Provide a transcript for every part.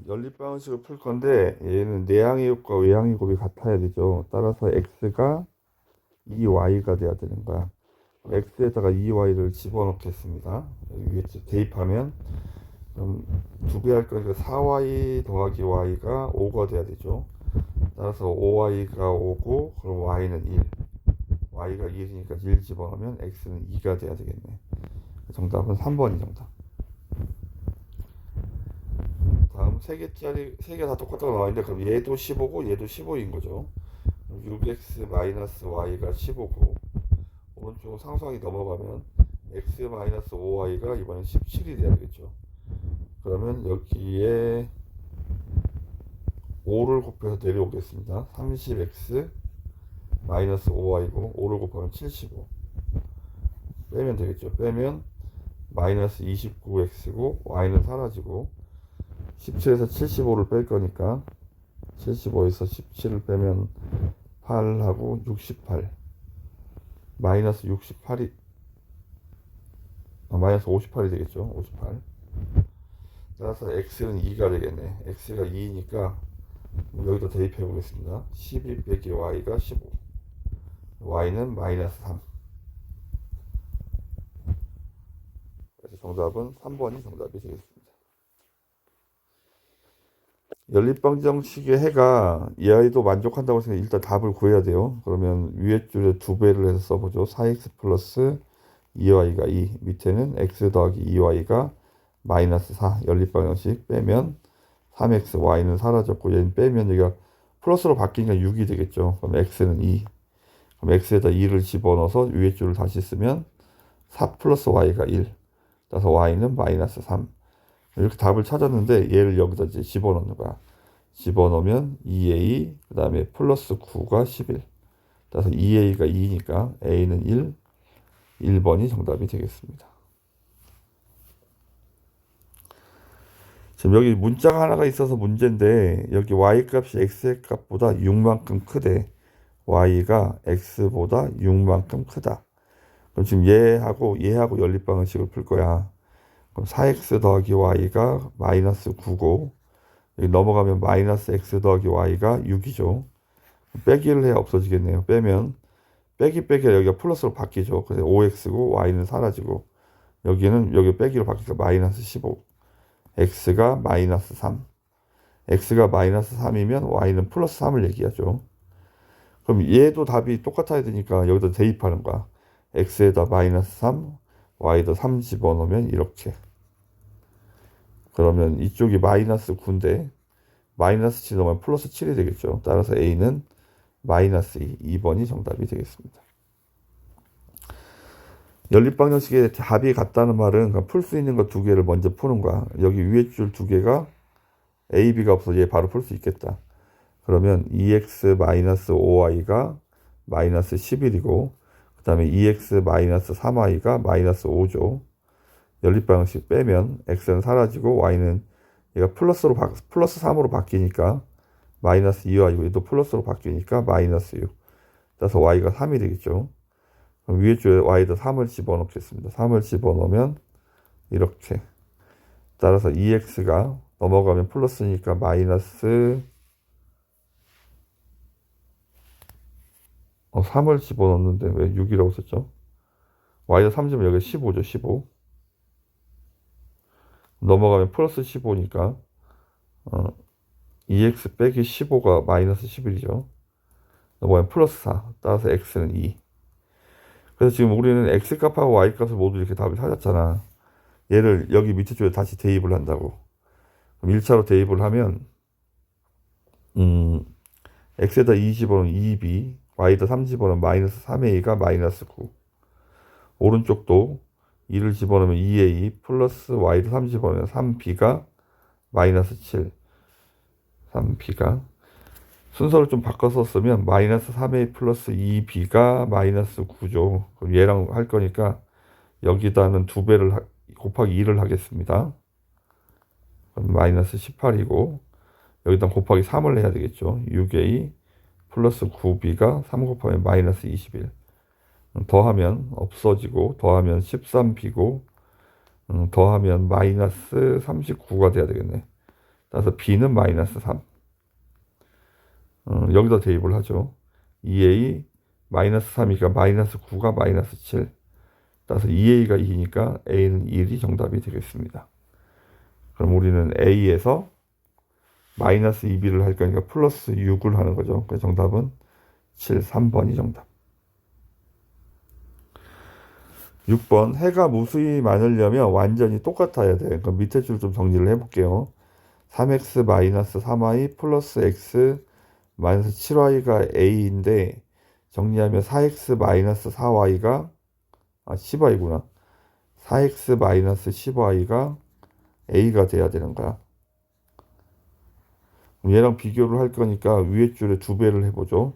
연립방정식을 풀 건데 얘는 내항의 곱과 외항의 곱이 같아야 되죠. 따라서 x가 2y가 돼야 되는 거야. x에다가 2y를 집어넣겠습니다. 여기 위에 대입하면 그럼 2배 할 거니까 4y 더하기 y가 5가 돼야 되죠. 따라서 5y가 5고 그럼 y는 1. y가 1이니까 1 집어넣으면 x는 2가 돼야 되겠네. 정답은 3번이 정답. 다음 세 개 다 똑같다고 나와 있는데 그럼 얘도 15고 얘도 15인 거죠. 6x 마이너스 y가 15고 오른쪽 상수항이 넘어가면 x 마이너스 5y가 이번엔 17이 돼야 되겠죠. 그러면 여기에 5를 곱해서 내려오겠습니다. 30x 마이너스 5y고 5를 곱하면 75 빼면 되겠죠. 빼면 마이너스 29x고 y는 사라지고 17에서 75를 뺄 거니까 75에서 17을 빼면 8하고 68 마이너스 68이 마이너스 58이 되겠죠. 58 따라서 x는 2가 되겠네. x가 2니까 여기다 대입해 보겠습니다. 12 빼기 y가 15 y는 마이너스 3. 그래서 정답은 3번이 정답이 되겠습니다. 연립방정식의 해가 이 아이도 만족한다고 생각해 일단 답을 구해야 돼요. 그러면 위에 줄에 2배를 해서 써보죠. 4x 플러스 2y가 2 밑에는 x 더하기 2y가 마이너스 4 연립방정식 빼면 3x y는 사라졌고 얘는 빼면 여기가 플러스로 바뀌니까 6이 되겠죠. 그럼 x는 2 그럼 x에다 2를 집어넣어서 위에 줄을 다시 쓰면 4 플러스 y가 1 따라서 y는 마이너스 3 이렇게 답을 찾았는데 얘를 여기다 이제 집어넣는 거야. 집어넣으면 2a 그 다음에 플러스 9가 11 따라서 2a가 2니까 a는 1 1번이 정답이 되겠습니다. 지금 여기 문자가 하나가 있어서 문제인데 여기 y 값이 x의 값보다 6만큼 크대. y가 x보다 6만큼 크다. 그럼 지금 얘하고 연립방정식을 풀 거야. 그럼 4x 더하기 y가 마이너스 9고 여기 넘어가면 마이너스 x 더하기 y가 6이죠. 빼기를 해야 없어지겠네요. 빼면 빼기가 여기가 플러스로 바뀌죠. 그래서 5x고 y는 사라지고 여기 빼기로 바뀌니까 마이너스 15 x가 마이너스 3 x가 마이너스 3이면 y는 플러스 3을 얘기하죠. 그럼 얘도 답이 똑같아야 되니까 여기다 대입하는 거야. x에다 마이너스 3 y에다 3 집어넣으면 이렇게 그러면 이쪽이 마이너스 9인데 마이너스 7 넣으면 플러스 7이 되겠죠. 따라서 a는 마이너스 2 2번이 정답이 되겠습니다. 연립방정식의 답이 같다는 말은 풀 수 있는 거 두 개를 먼저 푸는 거야. 여기 위에 줄 두 개가 a, b가 없어서 얘 바로 풀 수 있겠다. 그러면 2x 마이너스 5y가 마이너스 11이고 그 다음에 2x 마이너스 3y가 마이너스 5죠. 연립방정식 빼면 x는 사라지고 y는 얘가 플러스 3으로 바뀌니까 마이너스 2y고 얘도 플러스로 바뀌니까 마이너스 6 따라서 y가 3이 되겠죠. 그럼 위에 줄에 y에다 3을 집어넣겠습니다. 3을 집어넣으면 이렇게 따라서 2x가 넘어가면 플러스니까 마이너스 3을 집어넣는데 왜 6이라고 썼죠? y에다 3 집으면 여기 15죠. 15 넘어가면 플러스 15니까 2x 빼기 15가 마이너스 11이죠. 넘어가면 플러스 4 따라서 x는 2 그래서 지금 우리는 x값하고 y값을 모두 이렇게 답을 찾았잖아. 얘를 여기 밑에 쪽에 다시 대입을 한다고. 그럼 1차로 대입을 하면 x에다 2 집어넣으면 2b y에다 3 집어넣으면 마이너스 3a가 마이너스 9 오른쪽도 2를 집어넣으면 2a 플러스 y를 3 집어넣으면 3b가 마이너스 7 3b가 순서를 좀 바꿔서 쓰면 마이너스 3a 플러스 2b가 마이너스 9죠. 그럼 얘랑 할 거니까 여기다는 2배를 곱하기 2를 하겠습니다. 그럼 마이너스 18이고 여기다 곱하기 3을 해야 되겠죠. 6a 플러스 9b가 3 곱하면 마이너스 21 더하면 없어지고 더하면 13b고 더하면 마이너스 39가 돼야 되겠네. 따라서 b는 마이너스 3. 여기다 대입을 하죠. 2a 마이너스 3이니까 마이너스 9가 마이너스 7. 따라서 2a가 2니까 a는 1이 정답이 되겠습니다. 그럼 우리는 a에서 마이너스 2b를 할 거니까 플러스 6을 하는 거죠. 그래서 정답은 7, 3번이 정답. 6번 해가 무수히 많으려면 완전히 똑같아야 돼. 그럼 밑에 줄 좀 정리를 해볼게요. 3x 마이너스 3y 플러스 x 마이너스 7y가 a인데 정리하면 4x 마이너스 4y가 10y구나. 4x 마이너스 10y가 a가 돼야 되는 거야. 얘랑 비교를 할 거니까 위에 줄에 2배를 해보죠.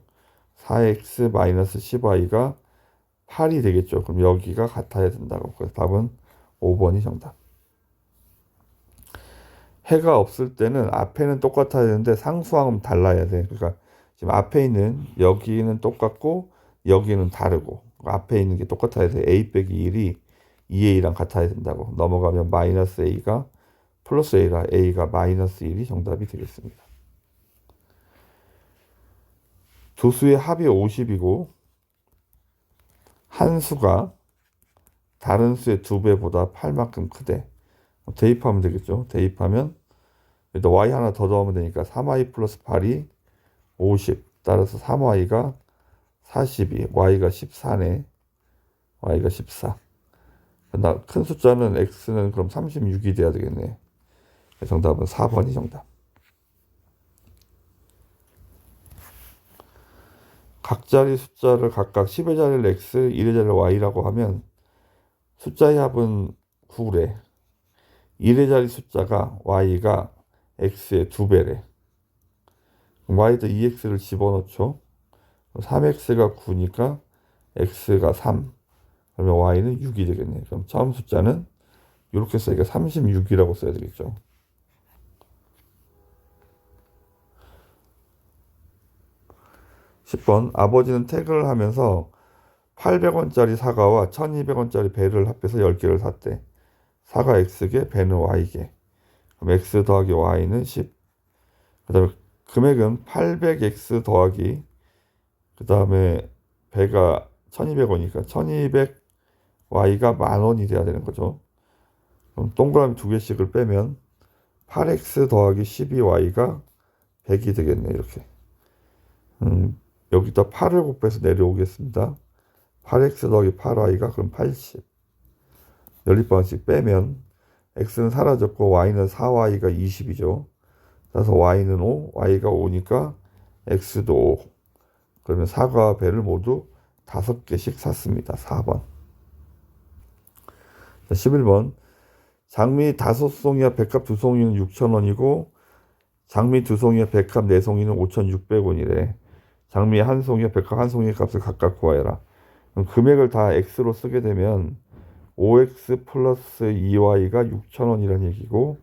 4x 마이너스 10y가 8이 되겠죠. 그럼 여기가 같아야 된다고. 그래서 답은 5번이 정답. 해가 없을 때는 앞에는 똑같아야 되는데 상수항은 달라야 돼. 그러니까 지금 앞에 있는 여기는 똑같고 여기는 다르고 앞에 있는 게 똑같아야 돼. a 빼기 1이 2a랑 같아야 된다고. 넘어가면 마이너스 a가 플러스 a라 a가 마이너스 1이 정답이 되겠습니다. 두 수의 합이 50이고 한 수가 다른 수의 2배보다 8만큼 크대. 대입하면 되겠죠. 대입하면 일단 y 하나 더 넣으면 되니까 3y 플러스 8이 50. 따라서 3y가 42, y가 14네. y가 14. 큰 숫자는 x는 그럼 36이 돼야 되겠네. 정답은 4번이 정답. 각자리 숫자를 각각 10의 자리를 x, 1의 자리를 y라고 하면 숫자의 합은 9래. 1의 자리 숫자가 y가 x의 2배래. y에다 2x를 집어넣죠. 3x가 9니까 x가 3. 그러면 y는 6이 되겠네. 그럼 처음 숫자는 이렇게 써니까 36이라고 써야 되겠죠. (10번) 아버지는 퇴근을 하면서 800원짜리 사과와 1200원짜리 배를 합해서 10개를 샀대. 사과 x개, 배는 y개. 그럼 x 더하기 y는 10. 그 다음에 금액은 800x 더하기 그 다음에 배가 1200원이니까 1200y가 10,000원이 돼야 되는 거죠. 그럼 동그라미 2개씩을 빼면 8x 더하기 12y가 100이 되겠네. 이렇게. 여기다 8을 곱해서 내려오겠습니다. 8x 더하기 8y가 그럼 80. 연립방식 빼면 x는 사라졌고 y는 4y가 20이죠. 그래서 y는 5, y가 5니까 x도 5. 그러면 사과와 배를 모두 5개씩 샀습니다. 4번. 11번. 장미 5송이와 백합 2송이는 6,000원이고 장미 2송이와 백합 4송이는 5,600원이래. 장미 1송이와 백합 1송이의 값을 각각 구하여라. 그럼 금액을 다 x로 쓰게 되면 5x 플러스 2y가 6,000원이라는 얘기고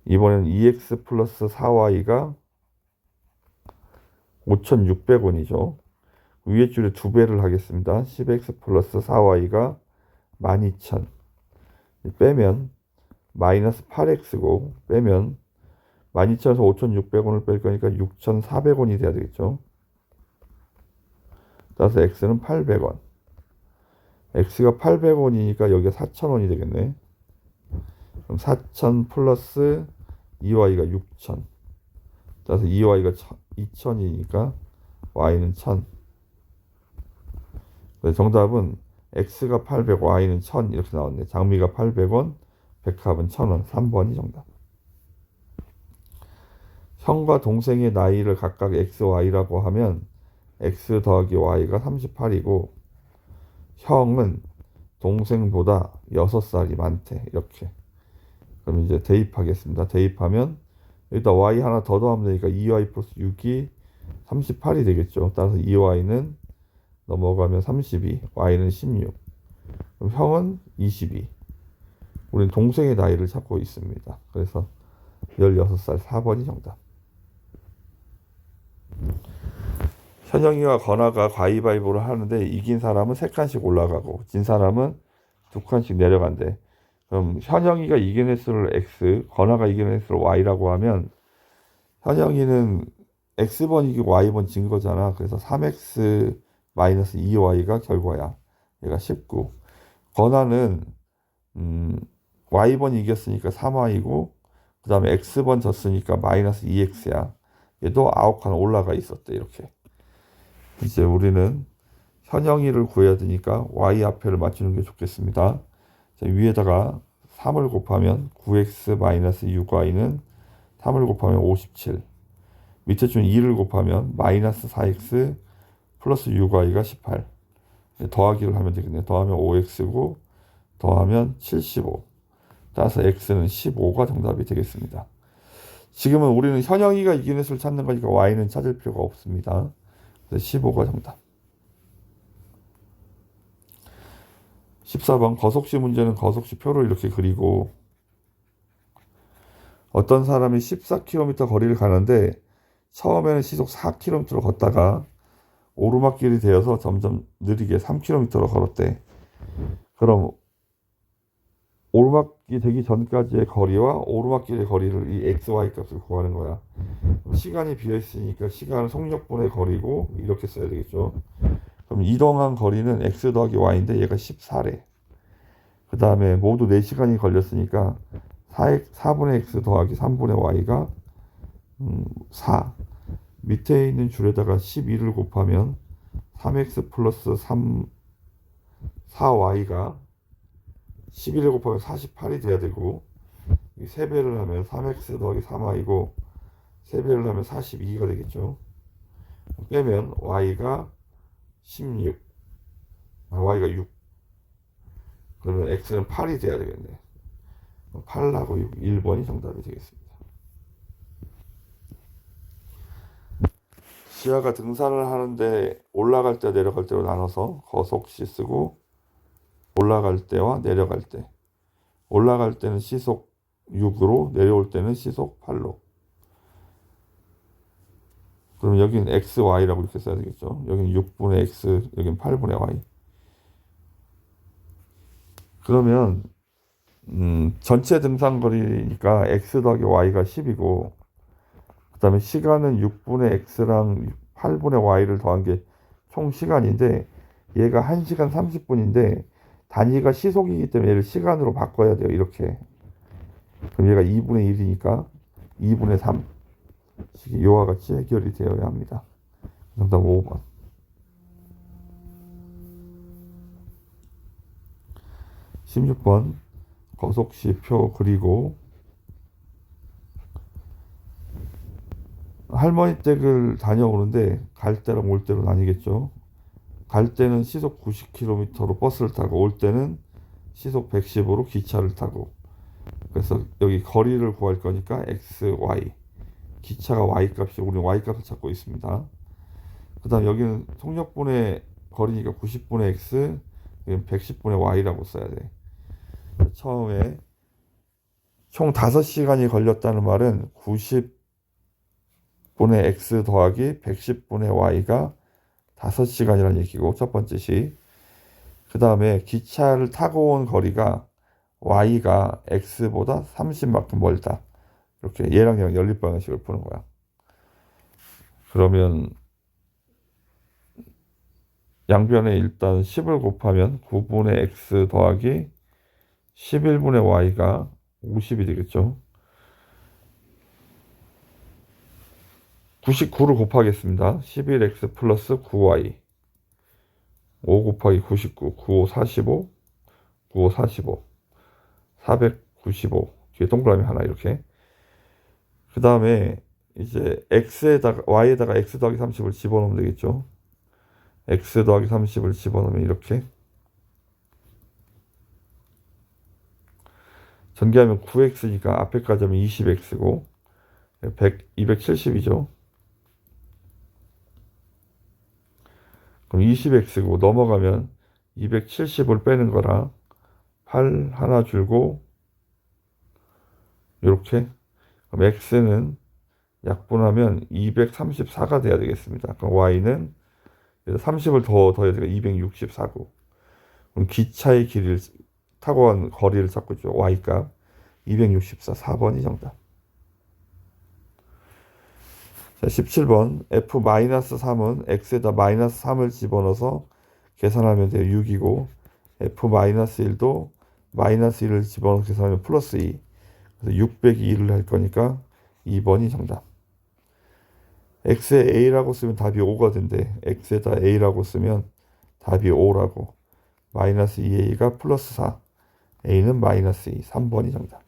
이번에는 2x 플러스 4y가 5,600원이죠. 위에 줄에 2배를 하겠습니다. 10x 플러스 4y가 12,000. 빼면 마이너스 8x고 빼면 12,000에서 5,600원을 뺄 거니까 6,400원이 돼야 되겠죠. 따라서 x는 800원. x가 800원이니까 여기가 4,000원이 되겠네. 그럼 4,000 플러스 2y가 6,000. 따라서 2y가 2,000이니까 y는 1,000. 정답은 x가 800, y는 1,000 이렇게 나왔네. 장미가 800원, 백합은 1,000원. 3번이 정답. 형과 동생의 나이를 각각 x, y라고 하면 x 더하기 y가 38이고 형은 동생보다 6살이 많대. 이렇게. 그럼 이제 대입하겠습니다. 대입하면 일단 y 하나 더 더하면 되니까 2y 플러스 6이 38이 되겠죠. 따라서 2y는 넘어가면 32, y는 16. 그럼 형은 22. 우리는 동생의 나이를 찾고 있습니다. 그래서 16살 4번이 정답. 현영이와 건아가 가위바위보를 하는데 이긴 사람은 3칸씩 올라가고 진 사람은 2칸씩 내려간대. 그럼 현영이가 이기는 횟수를 x, 건아가 이기는 횟수를 y라고 하면 현영이는 x번 이기고 y번 진 거잖아. 그래서 3x 마이너스 2y가 결과야. 얘가 19. 건아는 y번 이겼으니까 3y고 그 다음에 x번 졌으니까 마이너스 2x야. 얘도 9칸 올라가 있었대. 이렇게. 이제 우리는 현영이를 구해야 되니까 y 앞에를 맞추는 게 좋겠습니다. 자, 위에다가 3을 곱하면 9x 마이너스 6y는 3을 곱하면 57. 밑에 준 2를 곱하면 마이너스 4x 플러스 6y가 18. 더하기를 하면 되겠네요. 더하면 5x고 더하면 75. 따라서 x는 15가 정답이 되겠습니다. 지금은 우리는 현영이가 이기는 수를 찾는 거니까 y는 찾을 필요가 없습니다. 그래서 15가 정답. 14번 거속시 문제는 거속시 표를 이렇게 그리고 어떤 사람이 14km 거리를 가는데 처음에는 시속 4km로 걷다가 오르막길이 되어서 점점 느리게 3km로 걸었대. 그럼 오르막이 되기 전까지의 거리와 오르막길의 거리를 이 XY 값을 구하는 거야. 시간이 비어있으니까 시간은 속력분의 거리고 이렇게 써야 되겠죠. 그럼 이동한 거리는 X 더하기 Y인데 얘가 14래. 그 다음에 모두 4시간이 걸렸으니까 4분의 X 더하기 3분의 Y가 4. 밑에 있는 줄에다가 12를 곱하면 3X 플러스 4Y가 11을 곱하면 48이 돼야 되고 3배를 하면 3x 더하기 3y고 3배를 하면 42가 되겠죠. 빼면 y가 16, y가 6. 그러면 x는 8이 돼야 되겠네. 8하고 6, 1번이 정답이 되겠습니다. 지하가 등산을 하는데 올라갈 때 내려갈 때로 나눠서 거속시 쓰고 올라갈 때와 내려갈 때. 올라갈 때는 시속 6으로 내려올 때는 시속 8로. 그럼 여기는 XY라고 이렇게 써야 되겠죠. 여기는 6분의 X, 여기는 8분의 Y. 그러면 전체 등산거리니까 X 더하기 Y가 10이고 그 다음에 시간은 6분의 X랑 8분의 Y를 더한 게 총 시간인데 얘가 1시간 30분인데 단위가 시속이기 때문에 얘를 시간으로 바꿔야 돼요. 이렇게. 그럼 얘가 2분의 1이니까 2분의 3. 이와 같이 해결이 되어야 합니다. 정답 5번. 16번 거속시 표 그리고 할머니 댁을 다녀오는데 갈 때랑 올 때로 나뉘겠죠. 갈 때는 시속 90km로 버스를 타고 올 때는 시속 110으로 기차를 타고. 그래서 여기 거리를 구할 거니까 x, y. 기차가 y 값이 우리는 y 값을 찾고 있습니다. 그 다음 여기는 속력분의 거리니까 90분의 x, 110분의 y라고 써야 돼. 처음에 총 5시간이 걸렸다는 말은 90분의 x 더하기 110분의 y가 5시간이라는 얘기고 첫 번째 시. 그 다음에 기차를 타고 온 거리가 y가 x보다 30만큼 멀다. 이렇게 얘랑 얘랑 연립방정식을 푸는 거야. 그러면 양변에 일단 10을 곱하면 9분의 x 더하기 11분의 y가 50이 되겠죠. 99를 곱하겠습니다. 11x 플러스 9y 5 곱하기 99 95 45 95 45 495 뒤에 동그라미 하나 이렇게. 그 다음에 이제 x에다가 y에다가 x 더하기 30을 집어넣으면 되겠죠. x 더하기 30을 집어넣으면 이렇게. 전개하면 9x니까 앞에까지 하면 20x고 270이죠. 그럼 20x고 넘어가면 270을 빼는 거라 8 하나 줄고 이렇게. 그럼 x는 약분하면 234가 돼야 되겠습니다. 그럼 y는 30을 더해야 되니까 264고. 그럼 기차의 길이를 타고 간 거리를 찾고 있죠. y값 264, 4번이 정답. 자, 17번 f-3은 x에다 마이너스 3을 집어넣어서 계산하면 돼요. 6이고 f-1도 마이너스 1을 집어넣어서 계산하면 플러스 2. 그래서 6 빼기 2를 할 거니까 2번이 정답. x에 a라고 쓰면 답이 5가 된대. x에다 a라고 쓰면 답이 5라고. 마이너스 2a가 플러스 4. a는 마이너스 2. 3번이 정답.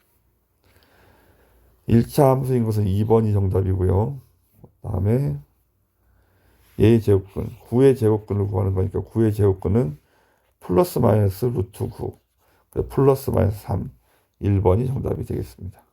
1차 함수인 것은 2번이 정답이고요. 다음에 얘의 제곱근, 9의 제곱근을 구하는 거니까 9의 제곱근은 플러스 마이너스 루트 9, 플러스 마이너스 3, 1번이 정답이 되겠습니다.